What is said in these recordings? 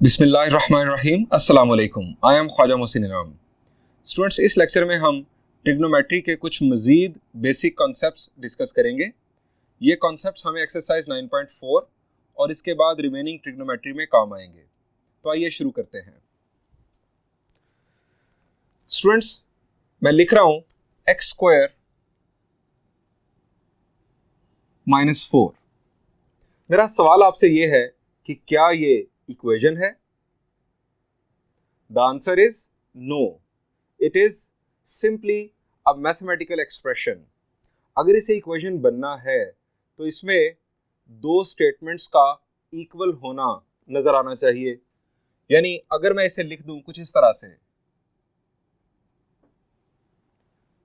बिस्मिल्लाहिर्रहमानिर्रहीम। अस्सलाम वालेकुम। आई एम ख्वाजा मोहसिन इनाम। स्टूडेंट्स, इस लेक्चर में हम ट्रिग्नोमेट्री के कुछ मज़ीद बेसिक कॉन्सेप्ट्स डिस्कस करेंगे। ये कॉन्सेप्ट्स हमें एक्सरसाइज 9.4 और इसके बाद रिमेनिंग ट्रिग्नोमेट्री में काम आएंगे। तो आइए शुरू करते हैं। स्टूडेंट्स, मैं लिख रहा हूँ x² - 4। मेरा सवाल आपसे ये है कि क्या ये इक्वेशन है? The answer is no, it is simply a mathematical expression. अगर इसे इक्वेशन बनना है तो इसमें दो स्टेटमेंट्स का इक्वल होना नजर आना चाहिए। यानी अगर मैं इसे लिख दूं कुछ इस तरह से,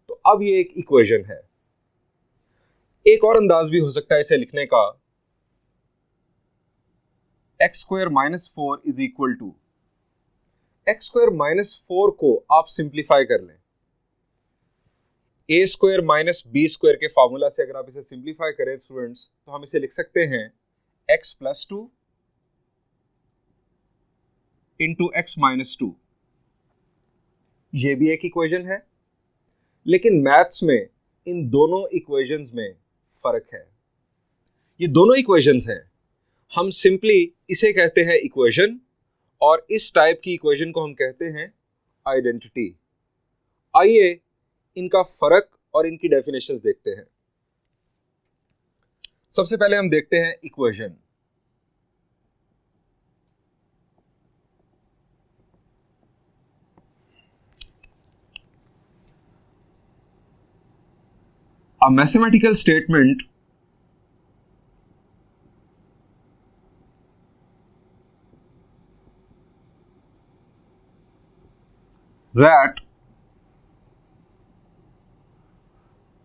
तो अब ये एक इक्वेशन है। एक और अंदाज भी हो सकता है इसे लिखने का, x² - 4 is equal to x² - 4 को आप सिंप्लीफाई कर लें। a² - b² के फॉर्मूला से अगर आप इसे सिंप्लीफाई करें स्टूडेंट्स, तो हम इसे लिख सकते हैं x + 2 × x - 2। ये भी एक इक्वेशन है, लेकिन मैथ्स में इन दोनों इक्वेशंस में फर्क है। ये दोनों इक्वेशंस हैं, हम सिंपली इसे कहते हैं इक्वेशन और इस टाइप की इक्वेशन को हम कहते हैं आइडेंटिटी। आइए इनका फर्क और इनकी डेफिनेशंस देखते हैं। सबसे पहले हम देखते हैं equation. A mathematical statement that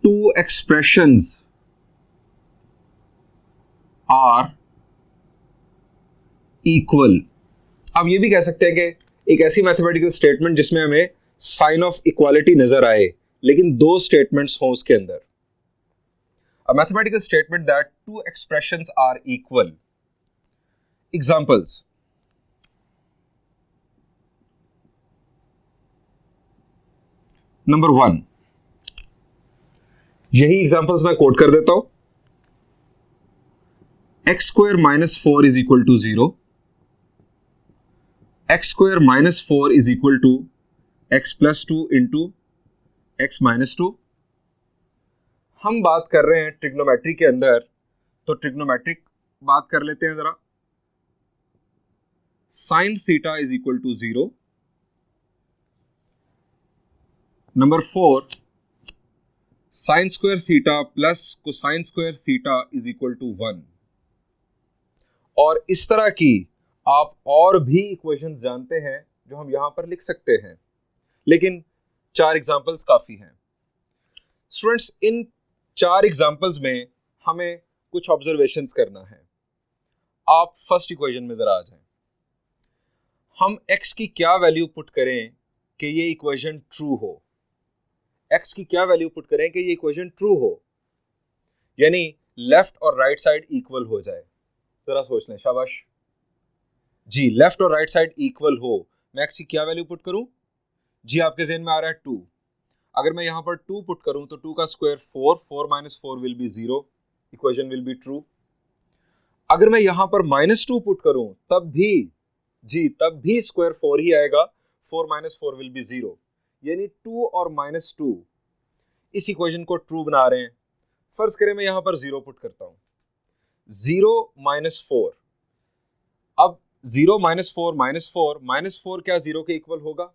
two expressions are equal। आप ये भी कह सकते हैं कि एक ऐसी मैथमेटिकल स्टेटमेंट जिसमें हमें साइन ऑफ इक्वालिटी नजर आए, लेकिन दो स्टेटमेंट्स हों उसके अंदर। A mathematical statement that two expressions are equal। Examples: Number 1, यही एग्जांपल्स मैं कोट कर देता हूं। x² - 4 is equal to 0, x² - 4 is equal to x + 2 × x - 2। हम बात कर रहे हैं ट्रिग्नोमेट्री के अंदर, तो ट्रिग्नोमेट्रिक बात कर लेते हैं जरा। Sine theta is equal to 0। Number 4, sine square theta plus cosine square theta is equal to 1। और इस तरह की आप और भी इक्वेशंस जानते हैं जो हम यहां पर लिख सकते हैं, लेकिन 4 एग्जांपल्स काफी हैं। स्टूडेंट्स, इन 4 एग्जांपल्स में हमें कुछ ऑब्जर्वेशंस करना है। आप फर्स्ट इक्वेशन में जरा आ जाएं। हम x की क्या वैल्यू पुट करें कि ये इक्वेशन ट्रू हो? x की क्या वैल्यू पुट करें कि ये इक्वेशन ट्रू हो, यानी लेफ्ट और राइट साइड इक्वल हो जाए? जरा सोच लें। शाबाश जी, लेफ्ट और राइट साइड इक्वल हो। मैं x की क्या वैल्यू पुट करूं? जी, आपके ज़हन में आ रहा है 2। अगर मैं यहां पर 2 पुट करूं तो 2 का square 4, 4 - 4 will be 0, equation will be true. अगर मैं यहां पर -2 पुट करूं तब भी स्क्वायर 4 ही आएगा, 4 - 4 विल बी 0, यानी 2 और -2 इस इक्वेशन को ट्रू बना रहे हैं। फर्ज करें मैं यहां पर 0 पुट करता हूं, 0 - 4। अब 0 - 4 -4 क्या 0 के इक्वल होगा?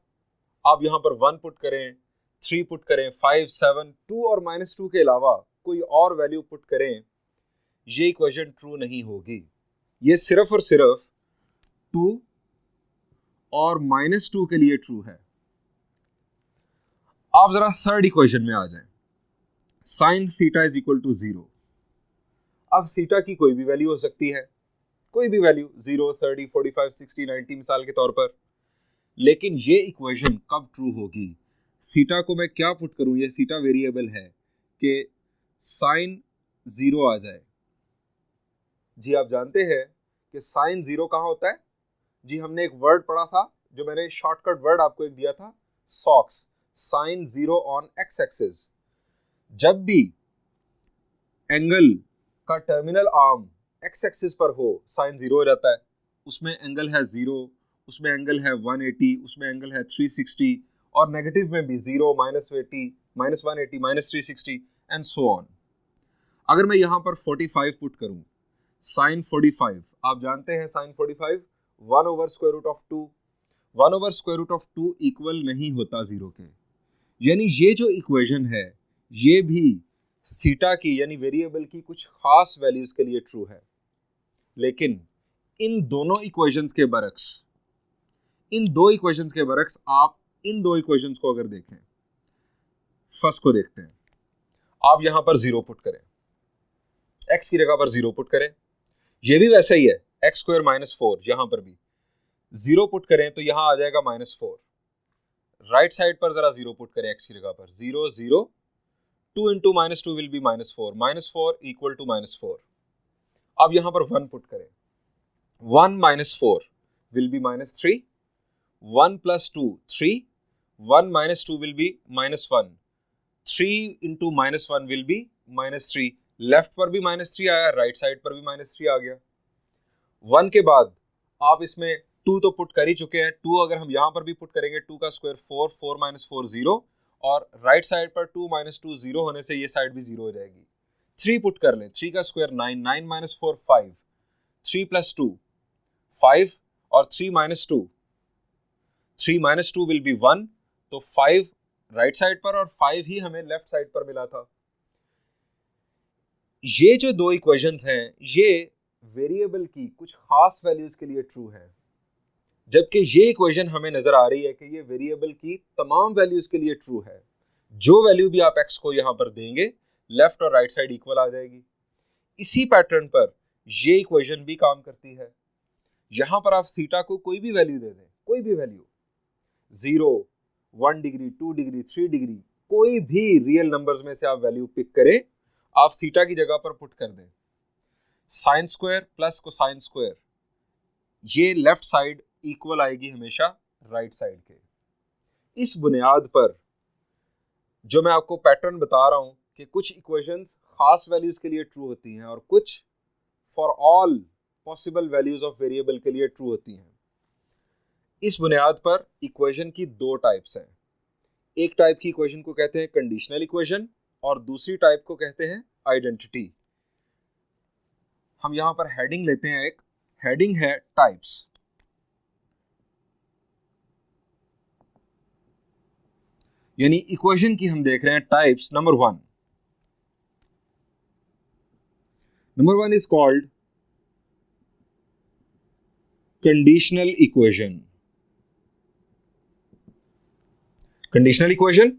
आप यहां पर 1 पुट करें, 3 पुट करें, 5, 7, 2 और -2 के अलावा कोई और वैल्यू पुट करें, ये इक्वेशन ट्रू नहीं होगी। ये सिर्फ और सिर्फ 2 और -2 के लिए ट्रू है। आप जरा थर्ड इक्वेशन में आ जाएं। Sine theta is equal to 0। अब थीटा की कोई भी वैल्यू हो सकती है, कोई भी वैल्यू, 0, 30, 45, 60, 90 मिसाल के तौर पर। लेकिन ये इक्वेशन कब ट्रू होगी? थीटा को मैं क्या पुट करूं? ये थीटा वेरिएबल है कि साइन 0 आ जाए। जी, आप जानते हैं कि साइन 0 कहां होता है? जी हमने एक वर्ड पढ़ा था, जो मैंने शॉर्टकट वर्ड आपको एक दिया था, socks, sine 0 on X axis. जब भी एंगल का टर्मिनल आर्म एक्स एक्सिस पर हो, साइन 0 हो जाता है। उसमें एंगल है 0, उसमें एंगल है 180, उसमें एंगल है 360, और नेगेटिव में भी 0, -80, -180, -360 एंड सो ऑन। अगर मैं यहाँ पर 45 पुट करूँ, साइन 45, आप जानते हैं साइन 45 1/√2, 1/√2 इक्वल नहीं होता 0 के। यानी ये जो इक्वेशन है ये भी थीटा की यानी वेरिएबल की कुछ खास वैल्यूज के लिए ट्रू है। लेकिन इन दोनों इक्वेशंस के बरक्स, इन दो इक्वेशंस के बरक्स आप इन दो इक्वेशंस को अगर देखें, फर्स्ट को देखते हैं, आप यहां पर 0 पुट करें, x की जगह पर 0 पुट करें, ये भी वैसा ही है, x² -4, यहां पर भी 0 पुट करें तो यहां आ जाएगा -4। राइट साइड पर जरा 0 पुट करें x की जगह पर, 0 0, 2 into -2 will be -4, -4 equal to -4। अब यहां पर 1 पुट करें, 1 - 4 will be -3, 1 + 2 3, 1 - 2 will be -1, 3 into -1 will be -3। Left पर भी -3 आया, राइट साइड पर भी -3 आ गया। 1 के बाद आप इसमें 2 तो पुट कर ही चुके हैं, 2 अगर हम यहां पर भी पुट करेंगे, 2 का स्क्वायर 4, 4 - 4 0, और राइट साइड पर 2 - 2 0 होने से ये साइड भी 0 हो जाएगी। 3 पुट कर लें, 3 का स्क्वायर 9, 9 - 4 5, 3 + 2 5, और 3 - 2, 3 - 2 will be 1, तो 5 राइट साइड पर और 5 ही हमें लेफ्ट साइड पर मिला था। ये जो दो इक्वेशंस हैं ये वेरिएबल की कुछ खास वैल्यूज के लिए ट्रू है, जबकि ये इक्वेशन हमें नजर आ रही है कि ये वेरिएबल की तमाम वैल्यूज के लिए ट्रू है। जो वैल्यू भी आप x को यहां पर देंगे, लेफ्ट और राइट साइड इक्वल आ जाएगी। इसी पैटर्न पर ये इक्वेशन भी काम करती है। यहां पर आप थीटा को कोई भी वैल्यू दे दें, कोई भी वैल्यू, 0, 1 डिग्री, 2 डिग्री, 3 डिग्री, कोई भी रियल नंबर्स में से आप वैल्यू पिक करें, आप थीटा की जगह पर पुट कर दें, sine square plus cosine square, ये लेफ्ट साइड इक्वल आएगी हमेशा राइट साइड के। इस बुनियाद पर जो मैं आपको पैटर्न बता रहा हूं कि कुछ इक्वेशंस खास वैल्यूज के लिए ट्रू होती हैं और कुछ for all possible values of variable के लिए ट्रू होती हैं। इस बुनियाद पर इक्वेशन की दो टाइप्स हैं। एक टाइप की इक्वेशन को कहते हैं कंडीशनल इक्वेशन और दूसरी टाइप को कहते हैं आइडेंटिटी। हम यहां पर हेडिंग लेते हैं, एक हेडिंग है टाइप्स। यानी इक्वेशन की हम देख रहे हैं types. Number one is called conditional equation. Conditional equation,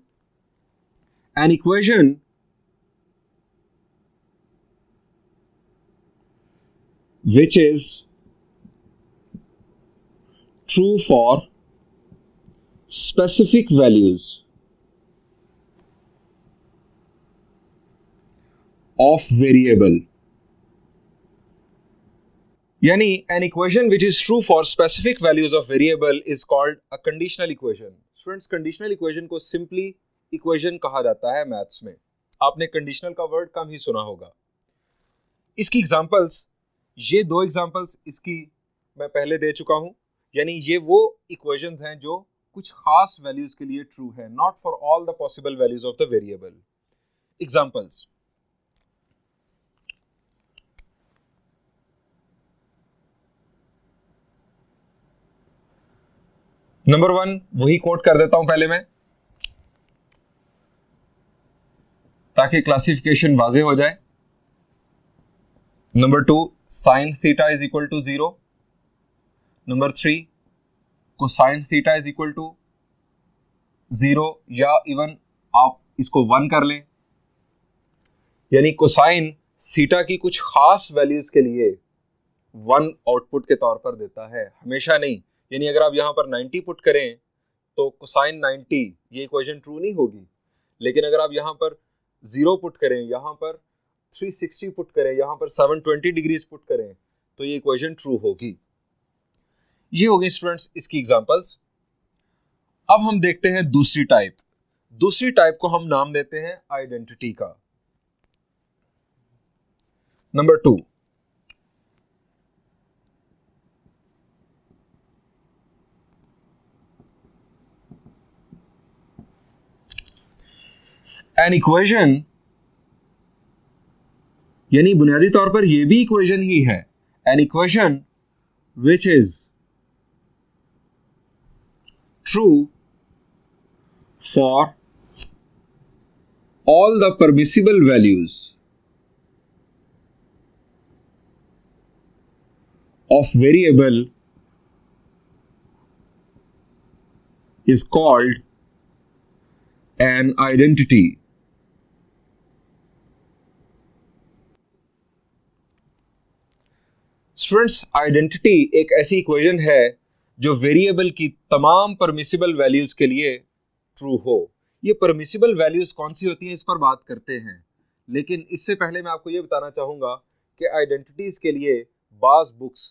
an equation which is true for specific values of variable। यानी an equation which is true for specific values of variable is called a conditional equation। Students, conditional equation को simply equation कहा जाता है maths में। आपने conditional का word कम ही सुना होगा। इसकी एग्जांपल्स, ये दो एग्जांपल्स इसकी मैं पहले दे चुका हूं। यानी ये वो इक्वेशंस हैं जो कुछ खास वैल्यूज के लिए ट्रू है, not for all the possible values of the variable. Examples, number 1 वही कोट कर देता हूं पहले मैं, ताकि क्लासिफिकेशन वाज़ेह हो जाए। Number 2 sine theta is equal to 0। Number 3 cosine theta is equal to 0, या इवन आप इसको 1 कर लें। यानी कोसाइन थीटा की कुछ खास वैल्यूज के लिए 1 आउटपुट के तौर पर देता है, हमेशा नहीं। यानी अगर आप यहां पर 90 पुट करें तो कोसाइन 90, ये इक्वेशन ट्रू नहीं होगी। लेकिन अगर आप यहां पर 0 पुट करें, यहां पर 360 पुट करें, यहां पर 720 डिग्रीज पुट करें, तो ये इक्वेशन ट्रू होगी। ये हो गई स्टूडेंट्स इसकी एग्जांपल्स। अब हम देखते हैं दूसरी टाइप। दूसरी टाइप को हम नाम देते हैं आइडेंटिटी का। नंबर 2, एन इक्वेशन, यानी बुनियादी तौर पर यह भी इक्वेशन ही है। An equation which is true for all the permissible values of variable is called an identity. Students, identity एक ऐसी इक्वेशन है जो वेरिएबल की तमाम परमिसिबल वैल्यूज के लिए ट्रू हो। ये परमिसिबल वैल्यूज कौन सी होती हैं इस पर बात करते हैं, लेकिन इससे पहले मैं आपको ये बताना चाहूंगा कि आइडेंटिटीज के लिए बाज बुक्स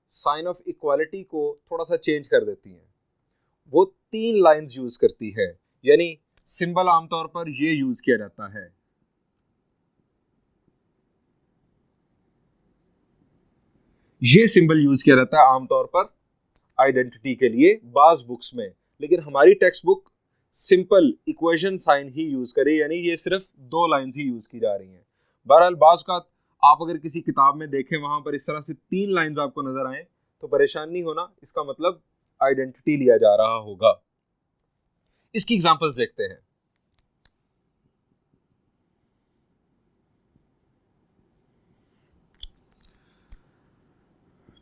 साइन ऑफ इक्वालिटी को थोड़ा सा चेंज कर देती हैं। वो 3 लाइंस यूज करती है, यानी सिंबल आमतौर पर ये यूज किया जाता है। ये सिंबल यूज किया जाता है आमतौर पर आइडेंटिटी के लिए बाज बुक्स में, लेकिन हमारी text book simple equation sign ही यूज करे, यानी ये सिर्फ 2 लाइंस ही यूज की जा रही हैं। बहरहाल बाज का आप अगर किसी किताब में देखें वहां पर इस तरह से 3 लाइंस आपको नजर आए तो परेशान नहीं होना, इसका मतलब आइडेंटिटी लिया जा रहा होगा। इसकी एग्जांपल्स देखते हैं।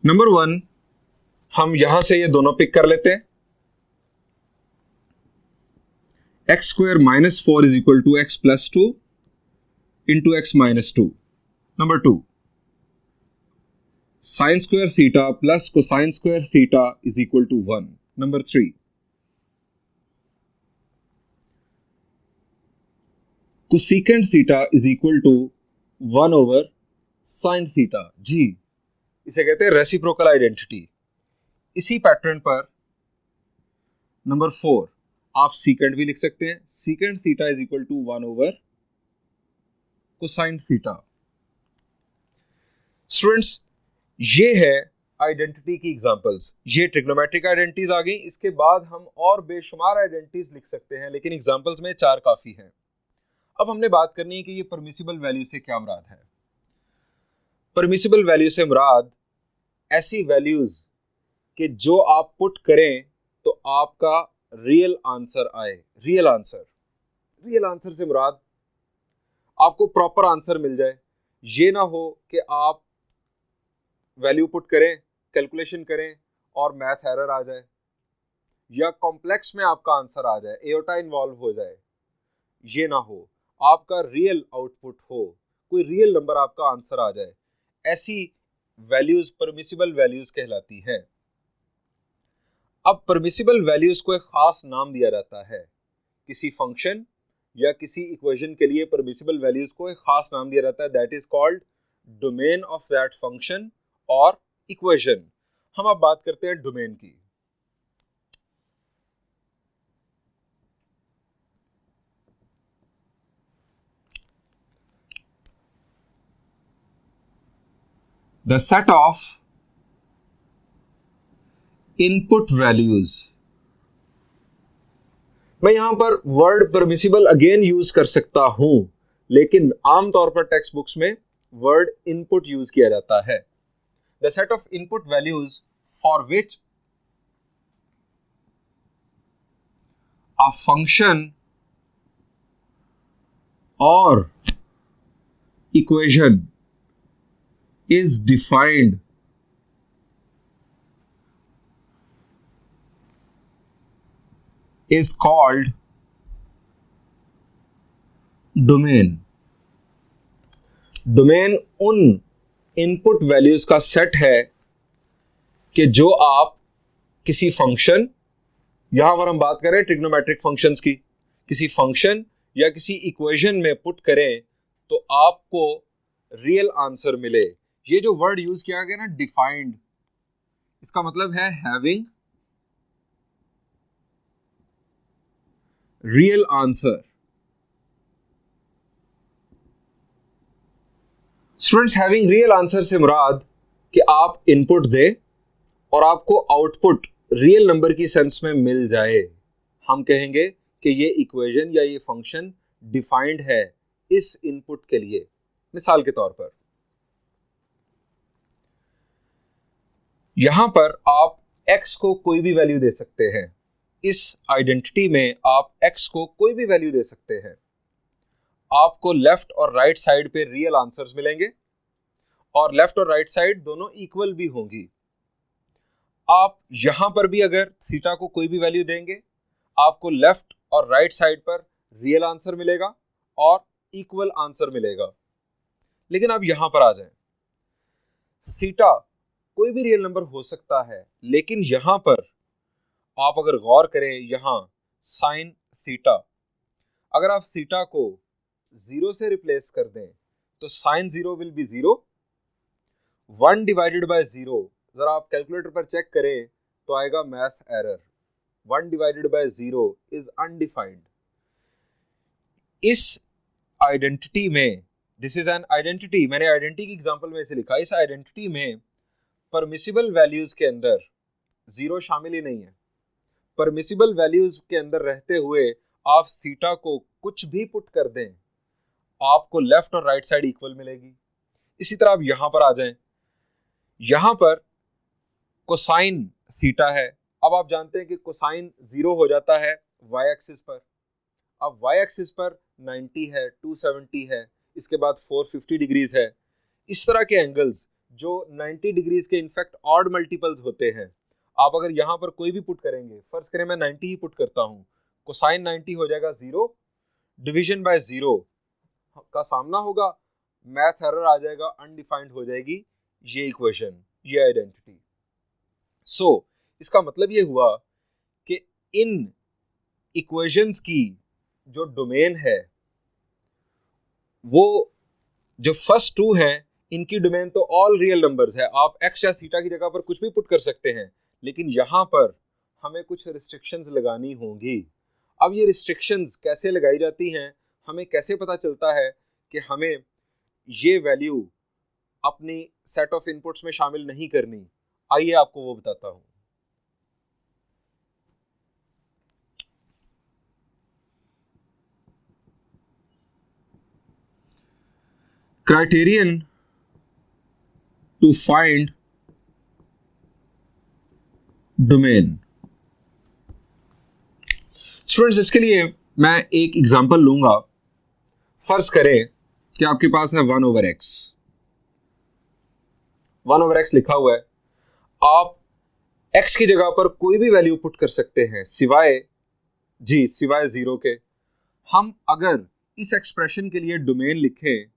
नंबर 1, हम यहां से ये दोनों पिक कर लेते हैं। x square minus 4 is equal to x plus 2 into x minus 2. Number 2, sin square theta plus cosine square theta is equal to 1. Number 3, cosecant theta is equal to 1 over sin theta. जी, इसे कहते हैं reciprocal identity. इसी pattern पर number 4 आप secant भी लिख सकते हैं। Secant theta is equal to 1 over cosine theta. Students, ये है आइडेंटिटी की एग्जांपल्स। ये ट्रिग्नोमेट्रिक आइडेंटिटीज आ गई। इसके बाद हम और बेशुमार आइडेंटिटीज लिख सकते हैं, लेकिन एग्जांपल्स में 4 काफी हैं। अब हमने बात करनी है कि ये परमिसिबल वैल्यू से क्या मुराद है। परमिसिबल वैल्यू से मुराद ऐसी वैल्यूज कि जो आप पुट करें तो आपका रियल आंसर आए। रियल आंसर से मुराद आपको प्रॉपर आंसर मिल जाए। ये ना हो कि आप वैल्यू पुट करें, कैलकुलेशन करें और मैथ एरर आ जाए, या कॉम्प्लेक्स में आपका आंसर आ जाए, एओटा इन्वॉल्व हो जाए। ये ना हो, आपका रियल आउटपुट हो, कोई रियल नंबर आपका आंसर आ जाए। ऐसी वैल्यूज परमिसिबल वैल्यूज कहलाती हैं। अब परमिसिबल वैल्यूज को एक खास नाम दिया जाता है। किसी फंक्शन या किसी इक्वेशन के लिए परमिसिबल वैल्यूज को एक खास नाम दिया जाता है, that is called domain of that function और इक्वेशन। हम अब बात करते हैं डोमेन की। The set of input values. मैं यहां पर वर्ड परमिसिबल अगेन यूज कर सकता हूं, लेकिन आमतौर पर टेक्स्ट बुक्स में वर्ड इनपुट यूज किया जाता है। The set of input values for which a function और equation is defined is called domain. Domain उन इनपुट वैल्यूज का सेट है कि जो आप किसी फंक्शन, यहां पर हम बात करें ट्रिग्नोमेट्रिक फंक्शंस की, किसी फंक्शन या किसी इक्वेशन में पुट करें तो आपको रियल आंसर मिले। ये जो वर्ड यूज किया गया ना डिफाइंड, इसका मतलब है having real answer. Students, having real answer से मुराद कि आप इनपुट दें और आपको आउटपुट रियल नंबर की सेंस में मिल जाए। हम कहेंगे कि ये इक्वेशन या ये फंक्शन डिफाइंड है इस इनपुट के लिए। मिसाल के तौर पर यहां पर आप x को कोई भी वैल्यू दे सकते हैं। इस आइडेंटिटी में आप x को कोई भी वैल्यू दे सकते हैं। आपको लेफ्ट और राइट साइड पे रियल आंसर्स मिलेंगे और लेफ्ट और राइट साइड दोनों इक्वल भी होंगी। आप यहां पर भी अगर थीटा को कोई भी वैल्यू देंगे, आपको लेफ्ट और राइट साइड पर रियल आंसर मिलेगा और इक्वल आंसर मिलेगा। लेकिन अब यहां पर आ जाएं, थीटा कोई भी रियल नंबर हो सकता है, लेकिन यहां पर आप अगर गौर करें, यहां साइन थीटा, अगर आप थीटा को 0 से रिप्लेस कर दें तो sine 0 will be 0। 1 divided by 0, जरा आप कैलकुलेटर पर चेक करें तो आएगा math error. 1 divided by 0 is undefined. इस आइडेंटिटी में, दिस इज एन आइडेंटिटी, मैंने आइडेंटिटी की एग्जांपल में इसे लिखा, इस आइडेंटिटी में परमिसिबल वैल्यूज के अंदर 0 शामिल ही नहीं है। परमिसिबल वैल्यूज के अंदर रहते हुए आप थीटा को कुछ भी पुट कर दें, आपको लेफ्ट और राइट साइड इक्वल मिलेगी। इसी तरह आप यहां पर आ जाएं, यहां पर कोसाइन थीटा है। अब आप जानते हैं कि कोसाइन 0 हो जाता है वाई एक्सिस पर। अब वाई एक्सिस पर 90 है, 270 है, इसके बाद 450 डिग्रीज है। इस तरह के एंगल्स जो 90 डिग्रीज के इनफैक्ट ऑड मल्टीपल्स होते हैं, आप अगर यहां पर कोई भी पुट करेंगे, फर्ज करें मैं 90 ही पुट करता हूं, कोसाइन 90 हो जाएगा 0, डिवीजन बाय 0 का सामना होगा, मैथ एरर आ जाएगा, अनडिफाइंड हो जाएगी ये इक्वेशन, ये आइडेंटिटी। सो इसका मतलब ये हुआ कि इन इक्वेशंस की जो डोमेन है, वो जो फर्स्ट टू हैं, इनकी डोमेन तो ऑल रियल नंबर्स है। आप एक्स या थीटा की जगह पर कुछ भी पुट कर सकते हैं, लेकिन यहां पर हमें कुछ रिस्ट्रिक्शंस लगानी होंगी। अब ये रिस्ट्रिक्शंस कैसे लगाई जाती हैं, हमें कैसे पता चलता है कि हमें ये वैल्यू अपनी सेट ऑफ इनपुट्स में शामिल नहीं करनी, आइए आपको वो बताता हूं। Criterion to find domain. Students, इसके लिए मैं एक एग्जांपल लूंगा। फर्ज करें कि आपके पास है 1/x, 1/x लिखा हुआ है। आप x की जगह पर कोई भी वैल्यू पुट कर सकते हैं सिवाय 0 के। हम अगर इस एक्सप्रेशन के लिए डोमेन लिखें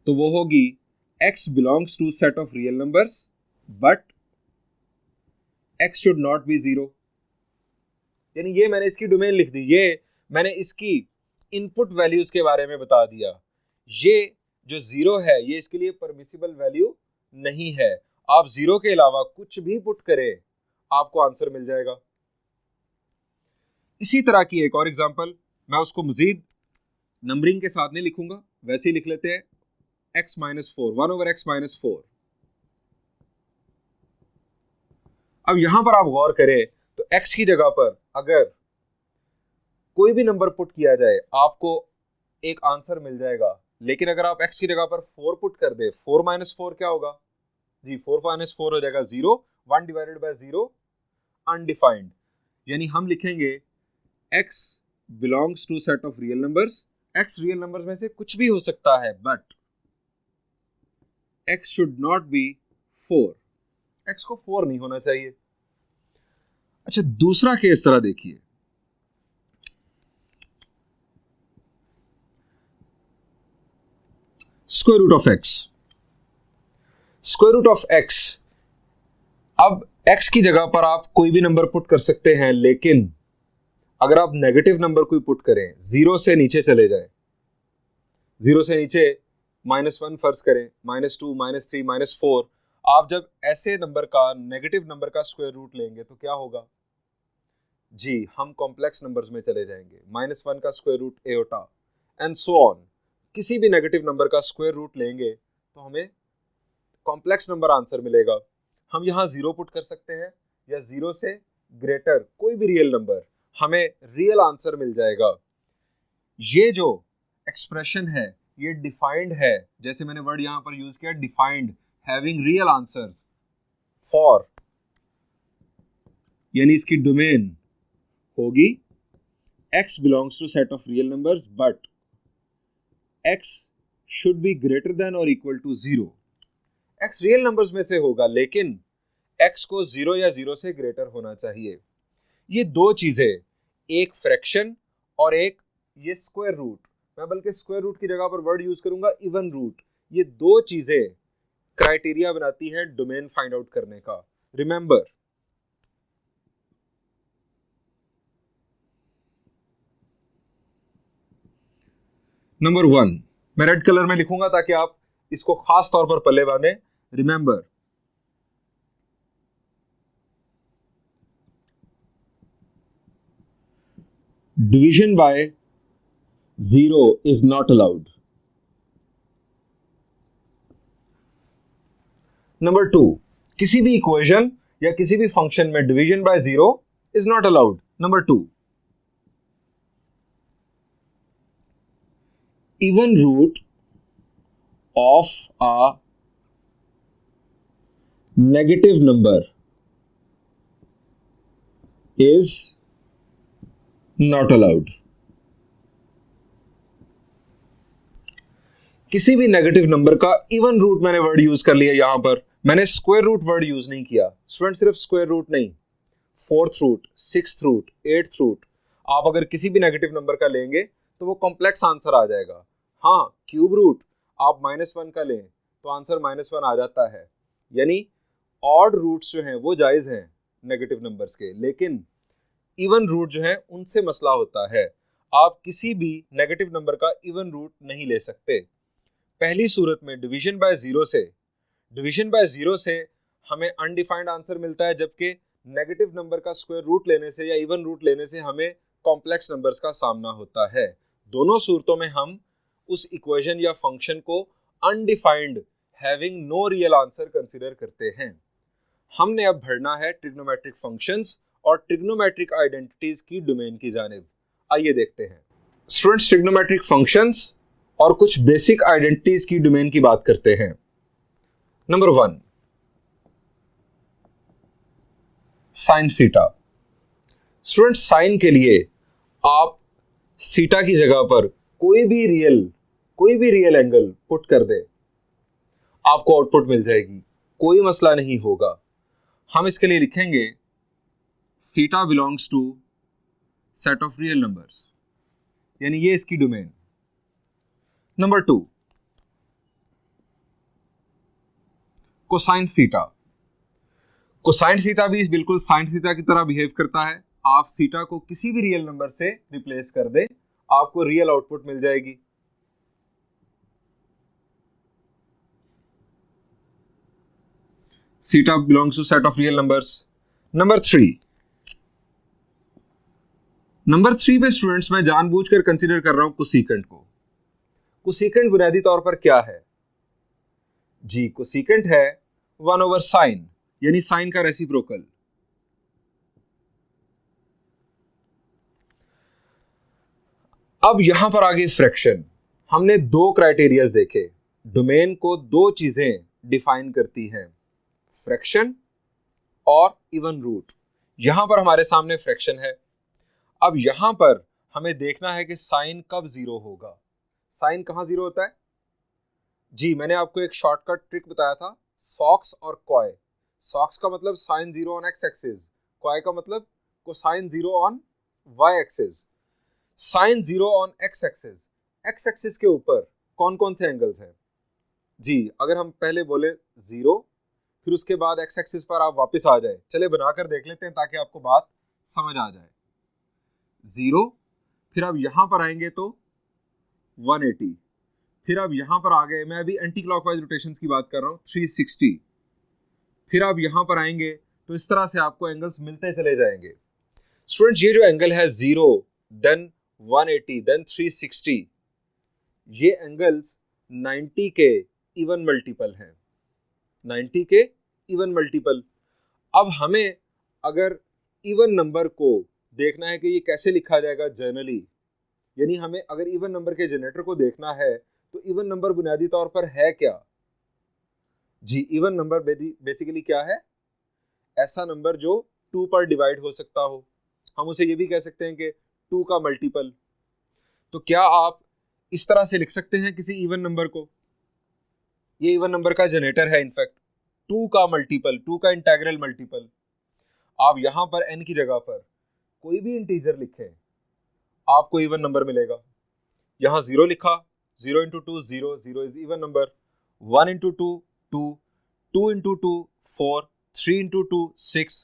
तो वो होगी x belongs to set of real numbers but x should not be 0। यानी ये मैंने इसकी डोमेन लिख दी, ये मैंने इसकी इनपुट वैल्यूज के बारे में बता दिया। ये जो 0 है ये इसके लिए परमिसिबल वैल्यू नहीं है। आप 0 के अलावा कुछ भी पुट करें, आपको आंसर मिल जाएगा। इसी तरह की एक और एग्जांपल, मैं उसको मजीद नंबरिंग के साथ नहीं लिखूंगा, वैसे ही लिख लेते हैं, x - 4, 1/x - 4। अब यहां पर आप गौर करें तो x की जगह पर अगर कोई भी नंबर पुट किया जाए, आपको एक आंसर मिल जाएगा। लेकिन अगर आप x की जगह पर 4 पुट कर दे, 4 - 4 क्या होगा जी? 4 - 4 हो जाएगा 0। 1 डिवाइडेड बाय 0 अनडिफाइंड। यानी हम लिखेंगे x belongs to set of real numbers. x real numbers में से कुछ भी हो सकता है, but x should not be 4। x को 4 नहीं होना चाहिए। अच्छा, दूसरा केस जरा देखिए। Square root of x, square root of x। अब x की जगह पर आप कोई भी नंबर पुट कर सकते हैं, लेकिन अगर आप नेगेटिव नंबर कोई पुट करें, 0 से नीचे चले जाएं, 0 से नीचे -1 फर्ज करें, -2, -3, -4, आप जब ऐसे नंबर का, नेगेटिव नंबर का स्क्वायर रूट लेंगे तो क्या होगा जी, हम कॉम्प्लेक्स नंबर्स में चले जाएंगे। -1 का square root iota and so on. किसी भी नेगेटिव नंबर का स्क्वायर रूट लेंगे तो हमें कॉम्प्लेक्स नंबर आंसर मिलेगा। हम यहाँ 0 पुट कर सकते हैं या 0 से ग्रेटर कोई भी रियल नंबर, हमें रियल आंसर मिल जाएगा। ये जो एक्सप्रेशन है ये डिफाइंड है, जैसे मैंने वर्ड यहां पर यूज किया defined, having real answers for, यानी इसकी डोमेन होगी x belongs to set of real numbers but x should be greater than और equal to 0। x real numbers में से होगा लेकिन x को 0 या 0 से ग्रेटर होना चाहिए। ये दो चीजें, एक फ्रैक्शन और एक ये स्क्वायर रूट, मैं बल्कि स्क्वायर रूट की जगह पर वर्ड यूज करूंगा इवन रूट, ये दो चीजें क्राइटेरिया बनाती है डोमेन फाइंड आउट करने का। रिमेंबर, नंबर 1 मैं रेड कलर में लिखूंगा ताकि आप इसको खास तौर पर पल्ले बांधें। Remember, division by 0 is not allowed. Number 2, किसी भी इक्वेशन या किसी भी फंक्शन में division by 0 is not allowed. Number 2, even root of a negative number is not allowed. किसी भी नेगेटिव नंबर का इवन रूट, मैंने वर्ड यूज कर लिया यहां पर, मैंने स्क्वायर रूट वर्ड यूज नहीं किया स्टूडेंट, सिर्फ स्क्वायर रूट नहीं, 4th root, 6th root, 8th root, आप अगर किसी भी नेगेटिव नंबर का लेंगे तो वो कॉम्प्लेक्स आंसर आ जाएगा। हाँ, क्यूब रूट आप -1 का लें तो आंसर -1 आ जाता है, यानी ऑड रूट्स जो हैं वो जायज हैं नेगेटिव नंबर्स के, लेकिन इवन रूट जो है उनसे मसला होता है। आप किसी भी नेगेटिव नंबर का इवन रूट नहीं ले सकते। पहली सूरत में डिवीजन बाय जीरो से हमें अनडिफाइंड आंसर मिलता है, जबकि नेगेटिव नंबर का स्क्वायर रूट लेने से या इवन रूट लेने से हमें कॉम्प्लेक्स नंबर्स का सामना होता है। दोनों सूरतों में हम उस इक्वेशन या फंक्शन को undefined, having no real answer consider करते हैं। हमने अब बढ़ना है ट्रिग्नोमेट्रिक फंक्शंस और ट्रिग्नोमेट्रिक आइडेंटिटीज की डोमेन की जानिब। आइए देखते हैं स्टूडेंट्स, ट्रिग्नोमेट्रिक फंक्शंस और कुछ बेसिक आइडेंटिटीज की डोमेन की बात करते हैं। Number 1, sine theta. Student, sine के लिए आप थीटा की जगह पर कोई भी रियल एंगल पुट कर दे, आपको आउटपुट मिल जाएगी, कोई मसला नहीं होगा। हम इसके लिए लिखेंगे theta belongs to set of real numbers, यानी ये इसकी domain. Number 2, cosine theta. Cosine theta भी बिल्कुल साइन थीटा की तरह बिहेव करता है। आप थीटा को किसी भी रियल नंबर से रिप्लेस कर दे, आपको रियल आउटपुट मिल जाएगी। Theta belongs to set of real numbers. Number 3 पे स्टूडेंट्स मैं जानबूझकर कंसीडर कर रहा हूं कोसेकेंट को। कोसेकेंट बुनियादी तौर पर क्या है जी? कोसेकेंट है 1/sin, यानी साइन का रेसिप्रोकल। अब यहां पर आगे फ्रैक्शन। हमने दो क्राइटेरियाज देखे, डोमेन को दो चीजें डिफाइन करती हैं, फ्रैक्शन और इवन रूट। यहां पर हमारे सामने फ्रैक्शन है। अब यहां पर हमें देखना है कि साइन कब 0 होगा। साइन कहां 0 होता है जी? मैंने आपको एक शॉर्टकट ट्रिक बताया था, सॉक्स और कॉय। सॉक्स का मतलब sine 0 on X axis, coy का मतलब cosine 0 on Y axis. Sine 0 on X axis के ऊपर कौन कौन से एंगल्स हैं जी? अगर हम पहले बोले 0, फिर उसके बाद एक्स एक्सिस पर आप वापस आ जाए, चले बनाकर देख लेते हैं ताकि आपको बात समझ आ जाए। 0, फिर आप यहां पर आएंगे तो 180, फिर आप यहां पर आ गए, मैं अभी एंटी क्लॉकवाइज रोटेशंस की बात कर रहा हूं, 360, फिर आप यहां पर आएंगे तो इस तरह से आपको एंगल्स मिलते चले जाएंगे। स्टूडेंट्स, ये जो एंगल है 0, देन 180, देन 360, ये एंगल्स 90 के इवन मल्टीपल हैं, 90 के इवन मल्टीपल। अब हमें अगर इवन नंबर को देखना है कि ये कैसे लिखा जाएगा जनरली, यानी हमें अगर इवन नंबर के जनरेटर को देखना है तो इवन नंबर बुनियादी तौर पर है क्या? जी, इवन नंबर बेसिकली क्या है? ऐसा नंबर जो 2 पर डिवाइड हो सकता हो। हम उसे ये भी कह सकते हैं कि 2 का मल्टीपल। तो क्या आप इस तरह से लिख सकते हैं किसी इवन नंबर को? ये इवन नंबर का जनरेटर है इनफैक्ट, 2 का मल्टीपल, 2 का इंटीग्रल मल्टीपल। आप यहां पर n की जगह पर कोई भी इंटीजर लिखें, आपको इवन नंबर मिलेगा। यहां 0 लिखा, 0 into 2 0, 0 is even number, 1 into 2 2, 2 into 2 4, 3 into 2 6,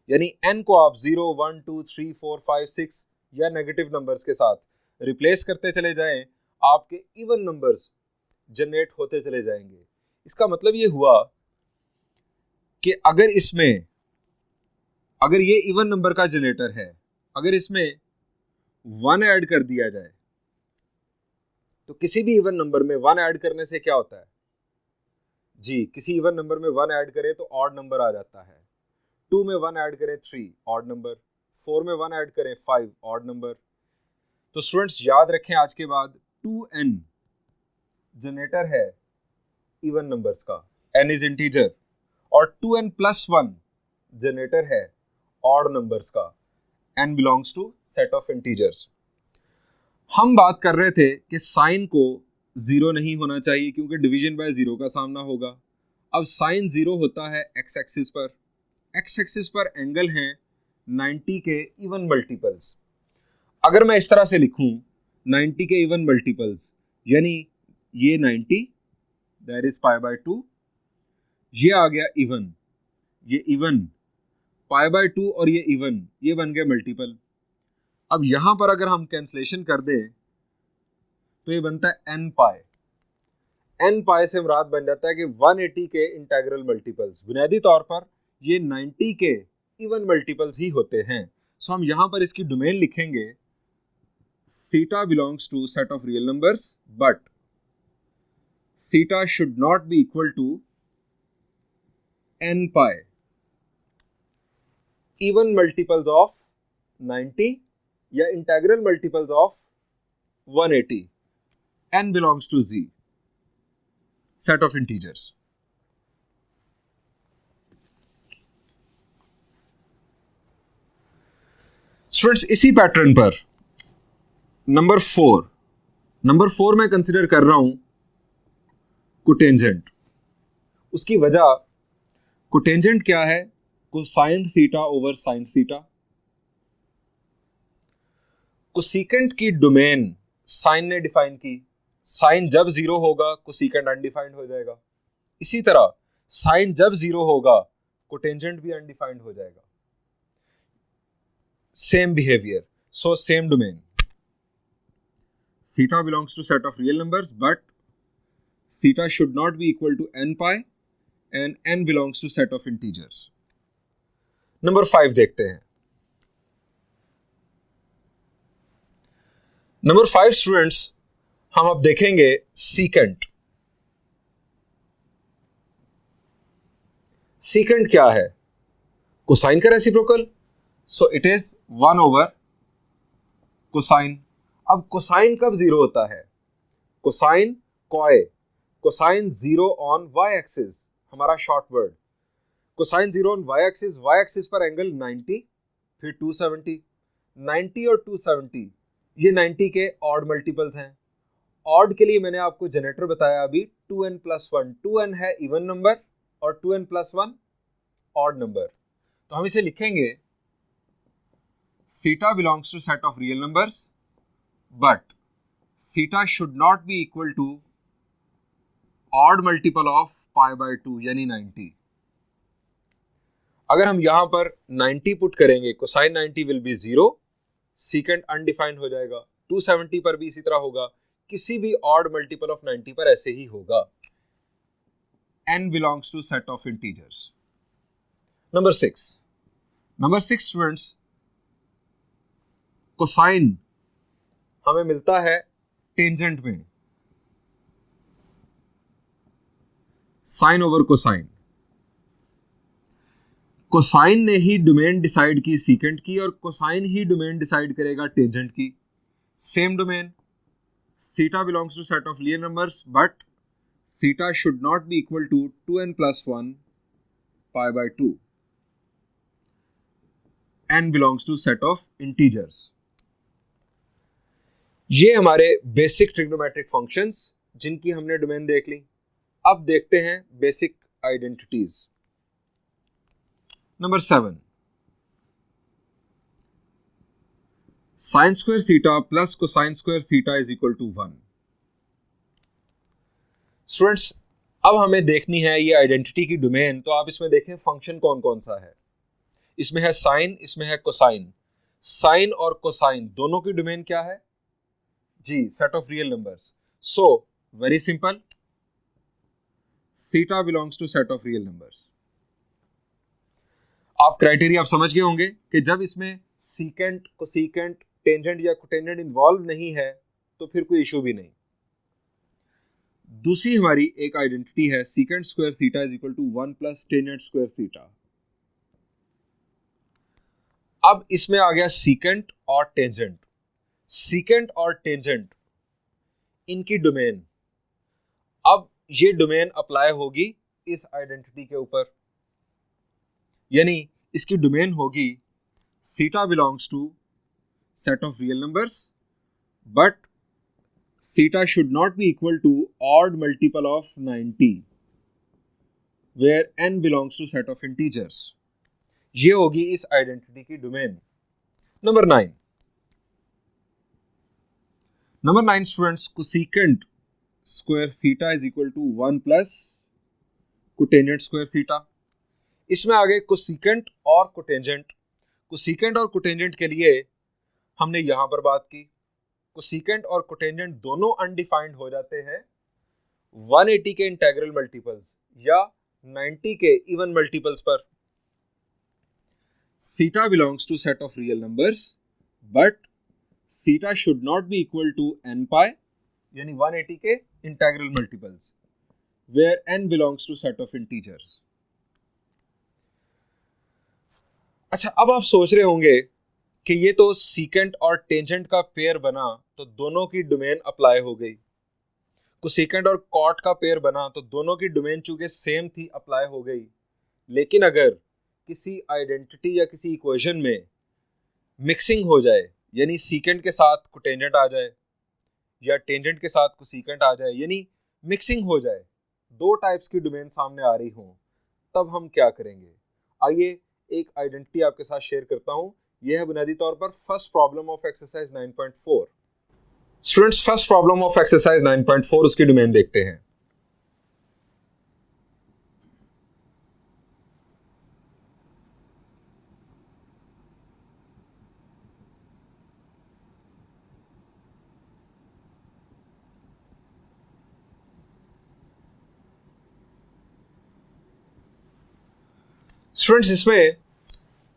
यानी n को आप 0 1 2 3 4 5 6 या नेगेटिव नंबर्स के साथ रिप्लेस करते चले जाएं, आपके इवन नंबर्स जनरेट होते चले जाएंगे। इसका मतलब ये हुआ कि अगर ये इवन नंबर का जनरेटर है, अगर इसमें 1 ऐड कर दिया जाए तो किसी भी इवन नंबर में 1 ऐड करने से क्या होता है? जी, किसी इवन नंबर में 1 ऐड करें तो ऑड नंबर आ जाता है। 2 में 1 ऐड करें 3, ऑड नंबर। 4 में 1 ऐड करें 5, ऑड नंबर। तो स्टूडेंट्स याद रखें आज के बाद 2n जनरेटर है इवन नंबर्स का, n इज इंटीजर, और 2n plus 1 जनरेटर है ऑड नंबर्स का, n belongs to set of integers. हम बात कर रहे थे कि साइन को 0 नहीं होना चाहिए क्योंकि डिवीजन बाय 0 का सामना होगा। अब साइन 0 होता है x एक्सिस पर, x एक्सिस पर एंगल हैं 90 के इवन मल्टीपल्स। अगर मैं इस तरह से लिखूं 90 के इवन मल्टीपल्स, यानी ये 90 दैट इज π/2, ये आ गया इवन, ये इवन π/2 और ये इवन, ये बन गए मल्टीपल। अब यहां पर अगर हम कैंसलेशन कर दें तो ये बनता है n पाई। n पाई से मुराद बन जाता है कि 180 के इंटीग्रल मल्टीपल्स। बुनियादी तौर पर ये 90 के इवन मल्टीपल्स ही होते हैं। सो हम यहां पर इसकी डोमेन लिखेंगे theta belongs to set of real numbers, but theta should not be equal to n pi even multiples of 90 या integral multiples of 180, n belongs to z, set of integers. Students, इसी pattern पर number 4 मैं consider कर रहा हूं cotangent. उसकी वजह, cotangent क्या है? Cosine theta over sine theta. Cosecant की डोमेन साइन ने डिफाइन की, साइन जब 0 होगा कोसेकेंट अनडिफाइंड हो जाएगा। इसी तरह साइन जब 0 होगा कोटेंजेंट भी अनडिफाइंड हो जाएगा। Same behaviour, so same domain. Theta belongs to set of real numbers, but theta should not be equal to n pi and n belongs to set of integers. Number 5 देखते हैं। Number 5 students, हम अब देखेंगे secant. Secant क्या है? Cosine का reciprocal, so it is 1 over cosine. अब cosine कब 0 होता है? Cosine cosine 0 on y axis, हमारा short word. Cosine 0 on y axis पर एंगल 90, फिर 270, 90 और 270 ये 90 के ऑड मल्टीपल्स हैं। ऑड के लिए मैंने आपको जनरेटर बताया अभी 2n plus 1, 2n है इवन नंबर और 2n plus 1 ऑड नंबर। तो हम इसे लिखेंगे theta belongs to set of real numbers, but theta should not be equal to odd multiple of π/2 यानी 90। अगर हम यहां पर 90 पुट करेंगे, cosine 90 will be 0, secant undefined हो जाएगा। 270 पर भी इसी तरह होगा किसी भी ऑड मल्टीपल ऑफ 90 पर ऐसे ही होगा। n belongs to set of integers। Number 6 students, cosine हमें मिलता है टेंजेंट में, साइन ओवर कोसाइन। कोसाइन ने ही डोमेन डिसाइड की सीकेंट की, और कोसाइन ही डोमेन डिसाइड करेगा टेंजेंट की। Same domain, theta belongs to set of real numbers, but theta should not be equal to 2n + 1 π/2। n belongs to set of integers. ये हमारे बेसिक ट्रिग्नोमेट्रिक फंक्शंस जिनकी हमने domain देख ली। अब देखते हैं basic identities. Number 7, sine square theta plus cosine square theta is equal to 1। Students, अब हमें देखनी है ये आइडेंटिटी की डोमेन। तो आप इसमें देखें फंक्शन कौन कौन सा है। इसमें है साइन, इसमें है कोसाइन। साइन और कोसाइन दोनों की डोमेन क्या है जी? Set of real numbers. So very simple, theta belongs to set of real numbers. आप क्राइटेरिया आप समझ गए होंगे कि जब इसमें सीकेंट, कोसीकेंट, टेंजेंट या कोटेंजेंट इन्वॉल्व नहीं है तो फिर कोई इशू भी नहीं। दूसरी हमारी एक आइडेंटिटी है secant square theta is equal to 1 + tangent square theta. अब इसमें आ गया सीकेंट और टेंजेंट। सीकेंट और टेंजेंट इनकी डोमेन, अब ये डोमेन अप्लाई होगी इस आइडेंटिटी के ऊपर, यानी इसकी डोमेन होगी theta belongs to set of real numbers, but theta should not be equal to odd multiple of 90 where n belongs to set of integers. ये होगी इस आइडेंटिटी की domain. Number 9 students, cosecant square theta is equal to 1 + cotangent square theta. इसमें आ गए cosecant और cotangent. Cosecant और cotangent के लिए हमने यहां पर बात की। कोसेकेंट और कोटेंजेंट दोनों अनडिफाइंड हो जाते हैं 180 के इंटेग्रल मल्टीपल्स या 90 के इवन मल्टीपल्स पर। Theta belongs to set of real numbers, but theta should not be equal to n π, यानी 180 के integral multiples, where n belongs to set of integers. अच्छा, अब आप सोच रहे होंगे कि ये तो सीकेंट और टेंजेंट का पेयर बना तो दोनों की डोमेन अप्लाई हो गई। कोसेकेंट और कॉट का पेयर बना तो दोनों की डोमेन चूंकि सेम थी अप्लाई हो गई। लेकिन अगर किसी आइडेंटिटी या किसी इक्वेशन में मिक्सिंग हो जाए, यानी सीकेंट के साथ कोटेंजेंट आ जाए या टेंजेंट के साथ कोसेकेंट आ जाए, यानी मिक्सिंग हो जाए, दो टाइप्स की डोमेन सामने आ रही हों, तब हम क्या करेंगे? आइए एक आइडेंटिटी आपके साथ शेयर करता हूं। यह है बुनियादी तौर पर first problem of exercise 9.4। Students, first problem of exercise 9.4 उसकी डोमेन देखते हैं। स्टूडेंट्स, इसमें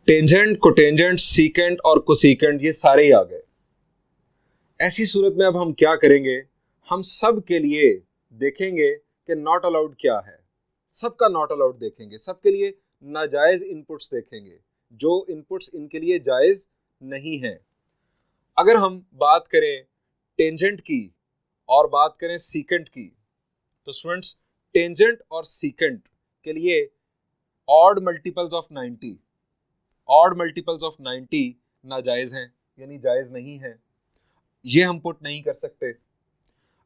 टेंजेंट, कोटेंजेंट, सीकेंट और कोसेकेंट ये सारे ही आ गए। ऐसी सूरत में अब हम क्या करेंगे? हम सब के लिए देखेंगे कि नॉट अलाउड क्या है। सबका नॉट अलाउड देखेंगे, सबके लिए नाजायज इनपुट्स देखेंगे, जो इनपुट्स इनके लिए जायज नहीं हैं। अगर हम बात करें टेंजेंट की और बात करें सीकेंट की, तो स्टूडेंट्स टेंजेंट और सीकेंट के लिए odd multiples of 90, odd multiples of 90 नाजायज हैं, यानी जायज नहीं है, ये हम पुट नहीं कर सकते।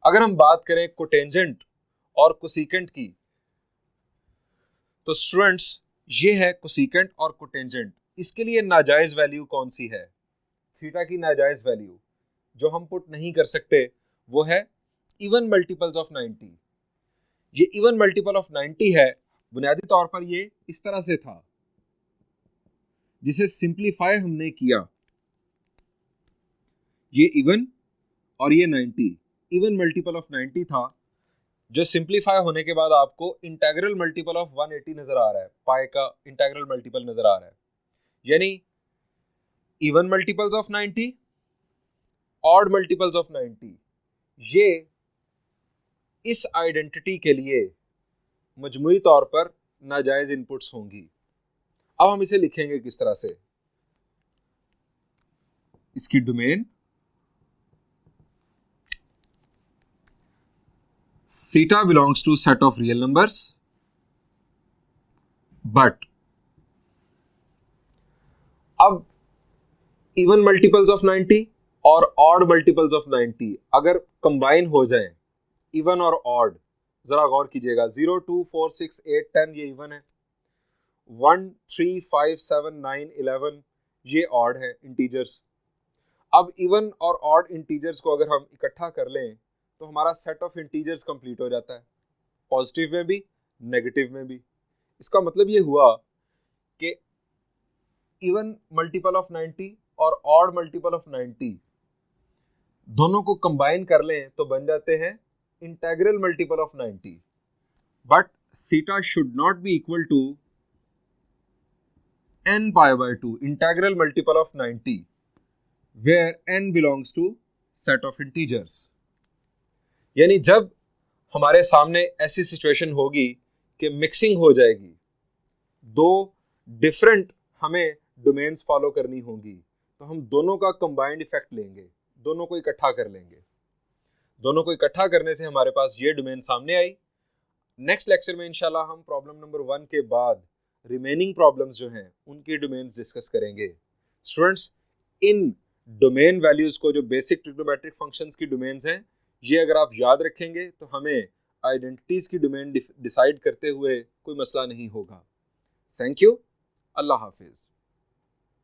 अगर हम बात करें कोटेंजेंट और कोसेकेंट की, तो स्टूडेंट्स ये है कोसेकेंट और कोटेंजेंट, इसके लिए नाजायज वैल्यू कौन सी है? थीटा की नाजायज वैल्यू जो हम पुट नहीं कर सकते वो है इवन मल्टीपल्स ऑफ 90। ये इवन मल्टीपल ऑफ 90 है, बुनियादी तौर पर ये इस तरह से था, जिसे सिंप्लीफाई हमने किया, ये इवन और ये 90, इवन मल्टीपल ऑफ 90 था, जो सिंप्लीफाई होने के बाद आपको इंटेग्रल मल्टीपल ऑफ 180 नजर आ रहा है, पाई का इंटेग्रल मल्टीपल नजर आ रहा है। यानी even multiples of 90, odd multiples of 90, ये इस आइडेंटिटी के लिए मजमूई तौर पर नाजायज इनपुट्स होंगी। अब हम इसे लिखेंगे किस तरह से, इसकी domain theta belongs to set of real numbers but अब इवन मल्टीपल्स ऑफ 90 और ऑड मल्टीपल्स ऑफ 90 अगर कंबाइन हो जाएं, इवन और ऑड, जरा गौर कीजिएगा, 0, 2, 4, 6, 8, 10 ये इवन है, 1, 3, 5, 7, 9, 11 ये ऑड है इंटीजर्स। अब इवन और ऑड इंटीजर्स को अगर हम इकट्ठा कर लें तो हमारा सेट ऑफ इंटीजर्स कंप्लीट हो जाता है, पॉजिटिव में भी नेगेटिव में भी। इसका मतलब ये हुआ कि इवन मल्टीपल ऑफ 90 और ऑड मल्टीपल ऑफ 90 दोनों को कंबाइन कर लें तो बन जाते हैं integral multiple of 90, but theta should not be equal to n pi by 2, integral multiple of 90 where n belongs to set of integers। यानी जब हमारे सामने ऐसी सिचुएशन होगी कि मिक्सिंग हो जाएगी, दो डिफरेंट हमें डोमेन्स फॉलो करनी होंगी, तो हम दोनों का कंबाइंड इफेक्ट लेंगे, दोनों को इकट्ठा कर लेंगे। दोनों को इकट्ठा करने से हमारे पास ये डोमेन सामने आई। नेक्स्ट लेक्चर में इंशाल्लाह हम प्रॉब्लम नंबर 1 के बाद रिमेनिंग प्रॉब्लम्स जो हैं उनकी डोमेन्स डिस्कस करेंगे। स्टूडेंट्स, इन डोमेन वैल्यूज को, जो बेसिक ट्रिग्नोमेट्रिक फंक्शंस की डोमेन्स हैं, ये अगर आप याद रखेंगे तो हमें आइडेंटिटीज की डोमेन डिसाइड करते हुए कोई मसला नहीं होगा। Thank you, Allah Hafiz.